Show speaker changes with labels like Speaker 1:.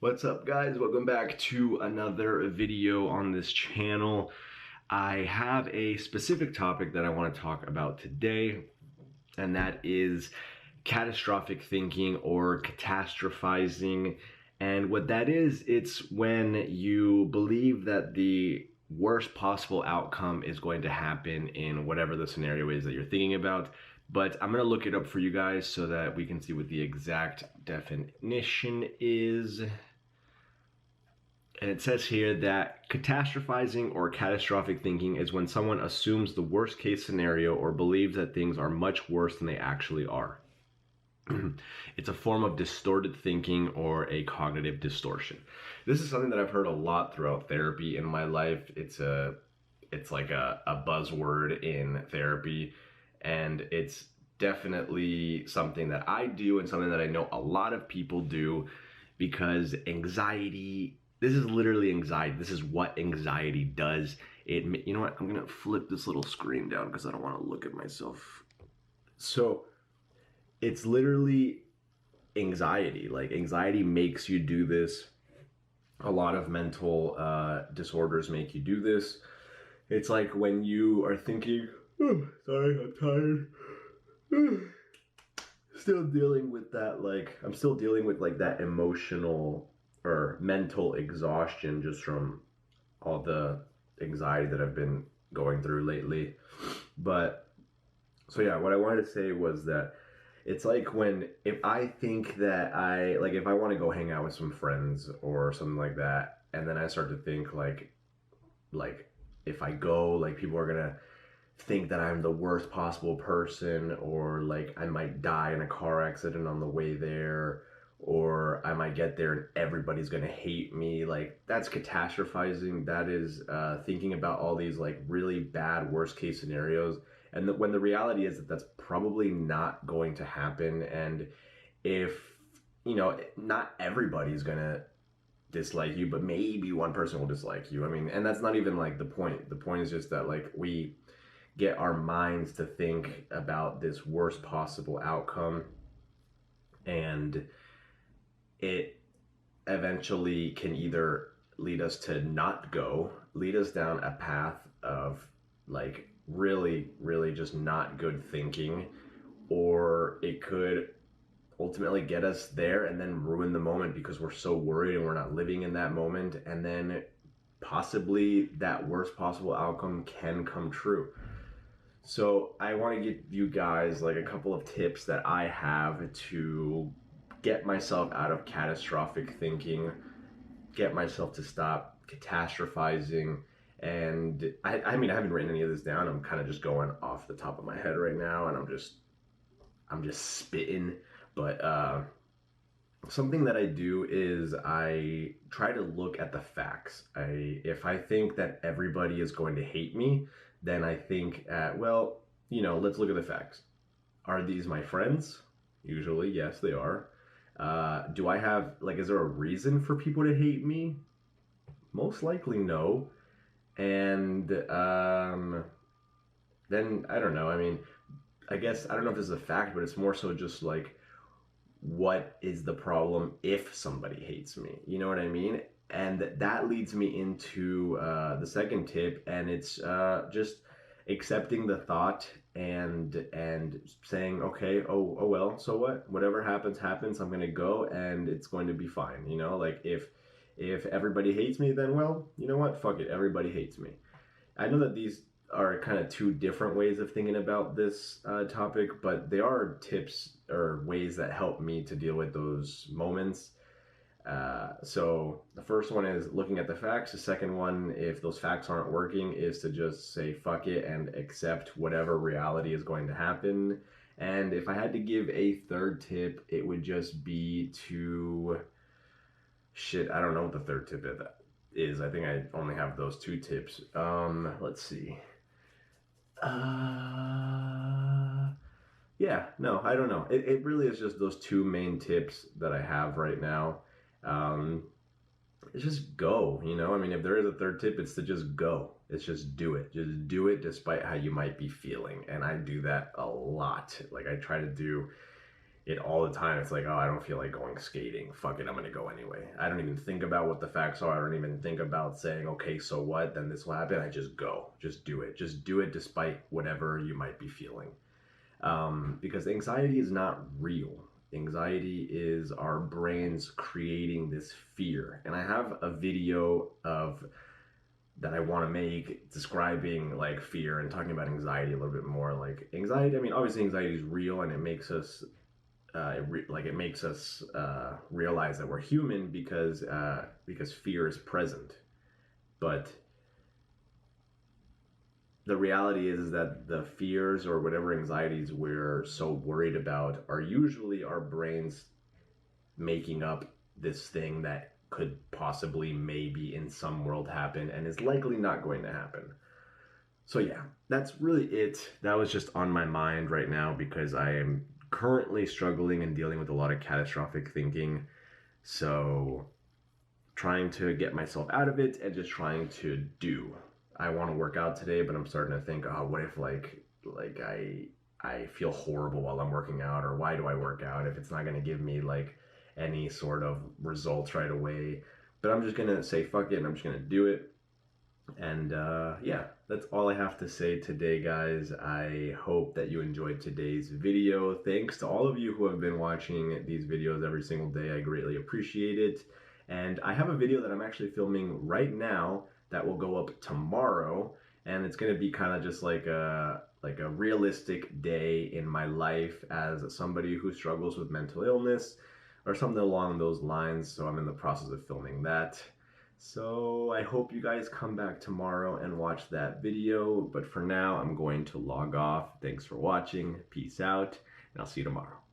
Speaker 1: What's up, guys? Welcome back to another video on this channel. I have a specific topic that I want to talk about today, and that is catastrophic thinking or catastrophizing. And what that is, it's when you believe that the worst possible outcome is going to happen in whatever the scenario is that you're thinking about. But I'm going to look it up for you guys so that we can see what the exact definition is. And it says here that catastrophizing or catastrophic thinking is when someone assumes the worst case scenario or believes that things are much worse than they actually are. It's a form of distorted thinking or a cognitive distortion. This is something that I've heard a lot throughout therapy in my life. It's like a buzzword in therapy, and it's definitely something that I do and something that I know a lot of people do, because anxiety, this is literally anxiety. This is what anxiety does. You know what? I'm going to flip this little screen down because I don't want to look at myself. So it's literally anxiety. Like, anxiety makes you do this. A lot of mental disorders make you do this. It's like when you are thinking, oh, sorry, I'm tired. Still dealing with that, I'm still dealing with that emotional or mental exhaustion just from all the anxiety that I've been going through lately. But so yeah, what I wanted to say was that it's like if I think that if I want to go hang out with some friends or something like that, and then I start to think like if I go, people are gonna think that I'm the worst possible person, or I might die in a car accident on the way there, or I might get there and everybody's gonna hate me. That's catastrophizing. That is thinking about all these really bad worst case scenarios, and when the reality is that that's probably not going to happen. And if not everybody's gonna dislike you, but maybe one person will dislike you. I mean, and that's not even the point. The point is just that we get our minds to think about this worst possible outcome, and it eventually can either lead us to not go, lead us down a path of really just not good thinking, or it could ultimately get us there and then ruin the moment because we're so worried and we're not living in that moment, and then possibly that worst possible outcome can come true. So I want to give you guys a couple of tips that I have to get myself out of catastrophic thinking, get myself to stop catastrophizing. And I mean, I haven't written any of this down. I'm kind of just going off the top of my head right now, and I'm just spitting. But something that I do is I try to look at the facts. If I think that everybody is going to hate me, then I think, let's look at the facts. Are these my friends? Usually, yes, they are. Do I have, is there a reason for people to hate me? Most likely no. And then, I don't know. I mean, I guess, I don't know if this is a fact, but it's more so just what is the problem if somebody hates me? You know what I mean? And that leads me into the second tip, and it's just accepting the thought and saying, okay, oh well, so what? Whatever happens, happens. I'm gonna go, and it's going to be fine. If everybody hates me, then well, you know what? Fuck it, everybody hates me. I know that these are kind of two different ways of thinking about this topic, but they are tips or ways that help me to deal with those moments. So the first one is looking at the facts. The second one, if those facts aren't working, is to just say fuck it and accept whatever reality is going to happen. And if I had to give a third tip, it would just be to I don't know what the third tip is. I think I only have those two tips. Let's see. Yeah, no, I don't know. It really is just those two main tips that I have right now. It's just go, I mean, if there is a third tip, it's to just go. It's just do it. Just do it despite how you might be feeling. And I do that a lot. I try to do it all the time. It's like, oh, I don't feel like going skating. Fuck it, I'm gonna go anyway. I don't even think about what the facts are. I don't even think about saying, okay, so what? Then this will happen. I just go. Just do it. Just do it despite whatever you might be feeling. Because anxiety is not real. Anxiety is our brains creating this fear. And I have a video of that I want to make describing like fear and talking about anxiety a little bit more. Like anxiety, I mean, obviously anxiety is real and it makes us realize that we're human because fear is present. But the reality is that the fears or whatever anxieties we're so worried about are usually our brains making up this thing that could possibly maybe in some world happen and is likely not going to happen. So yeah, that's really it. That was just on my mind right now because I am currently struggling and dealing with a lot of catastrophic thinking. So trying to get myself out of it and just trying to do. I want to work out today, but I'm starting to think, oh, what if I feel horrible while I'm working out, or why do I work out if it's not going to give me like any sort of results right away? But I'm just gonna say fuck it and I'm just gonna do it. And yeah, that's all I have to say today, guys. I hope that you enjoyed today's video. Thanks to all of you who have been watching these videos every single day. I greatly appreciate it. And I have a video that I'm actually filming right now that will go up tomorrow, and it's gonna be kind of just like a realistic day in my life as somebody who struggles with mental illness or something along those lines. So I'm in the process of filming that. So I hope you guys come back tomorrow and watch that video. But for now, I'm going to log off. Thanks for watching. Peace out, and I'll see you tomorrow.